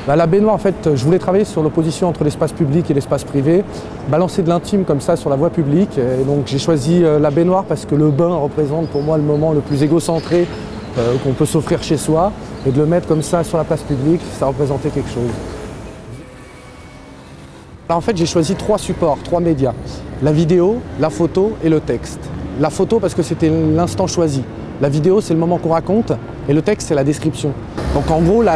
La baignoire, en fait, je voulais travailler sur l'opposition entre l'espace public et l'espace privé, balancer de l'intime comme ça sur la voie publique. Et donc j'ai choisi la baignoire parce que le bain représente pour moi le moment le plus égocentré qu'on peut s'offrir chez soi. Et de le mettre comme ça sur la place publique, ça représentait quelque chose. Alors, en fait, j'ai choisi 3 supports, 3 médias. La vidéo, la photo et le texte. La photo parce que c'était l'instant choisi. La vidéo, c'est le moment qu'on raconte, et le texte, c'est la description. Donc en gros, les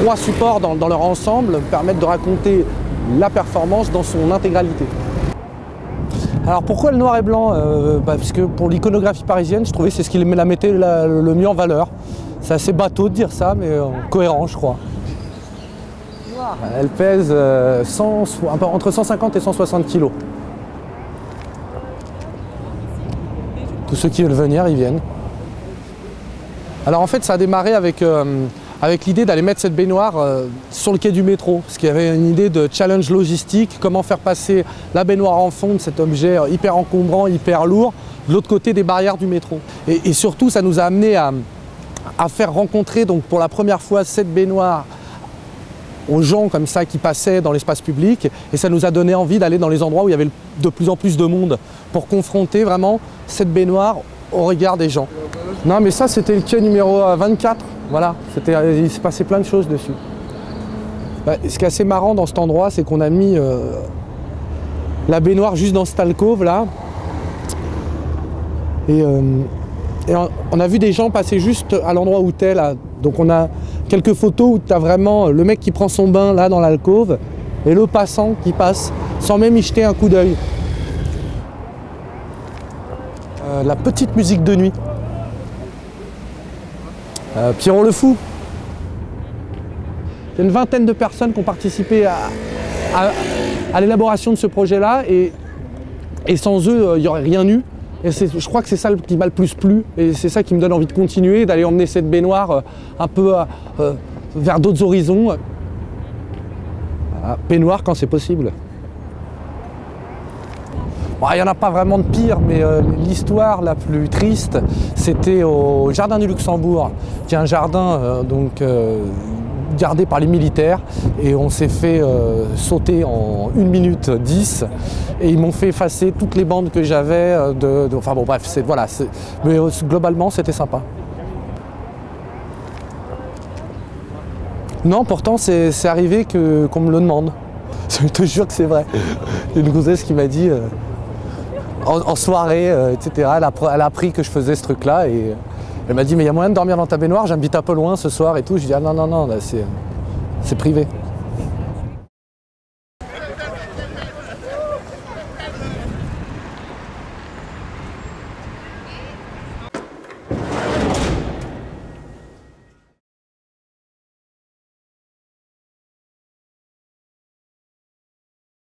3 supports dans leur ensemble permettent de raconter la performance dans son intégralité. Alors pourquoi le noir et blanc? Parce que pour l'iconographie parisienne, je trouvais que c'est ce qui la mettait le mieux en valeur. C'est assez bateau de dire ça, mais cohérent, je crois. Elle pèse entre 150 et 160 kg. Tous ceux qui veulent venir, ils viennent. Alors en fait, ça a démarré avec l'idée d'aller mettre cette baignoire sur le quai du métro. Parce qu'il y avait une idée de challenge logistique, comment faire passer la baignoire en fond de cet objet hyper encombrant, hyper lourd, de l'autre côté des barrières du métro. Et surtout, ça nous a amené à faire rencontrer donc, pour la première fois cette baignoire aux gens comme ça qui passaient dans l'espace public, et ça nous a donné envie d'aller dans les endroits où il y avait de plus en plus de monde pour confronter vraiment cette baignoire au regard des gens. Non mais ça c'était le quai numéro 24, voilà, il s'est passé plein de choses dessus. Ce qui est assez marrant dans cet endroit, c'est qu'on a mis la baignoire juste dans cette alcôve là, et on a vu des gens passer juste à l'endroit où t'es là. Donc on a quelques photos où tu as vraiment le mec qui prend son bain là dans l'alcôve et le passant qui passe sans même y jeter un coup d'œil. La petite musique de nuit. Pierrot le Fou. Il y a une vingtaine de personnes qui ont participé à l'élaboration de ce projet-là et sans eux, il n'y aurait rien eu. Et je crois que c'est ça qui m'a le plus plu et c'est ça qui me donne envie de continuer, d'aller emmener cette baignoire un peu vers d'autres horizons. Baignoire quand c'est possible. Bon, il n'y en a pas vraiment de pire, mais l'histoire la plus triste, c'était au Jardin du Luxembourg, qui est un jardin gardé par les militaires, et on s'est fait sauter en 1 minute 10 et ils m'ont fait effacer toutes les bandes que j'avais enfin bon bref, voilà, mais globalement c'était sympa. Non, pourtant c'est arrivé qu'on me le demande. Je te jure que c'est vrai. Il y a une gonzesse qui m'a dit en soirée, etc. Elle a appris que je faisais ce truc là et elle m'a dit mais il y a moyen de dormir dans ta baignoire, j'habite un peu loin ce soir et tout. Je dis ah non, c'est privé.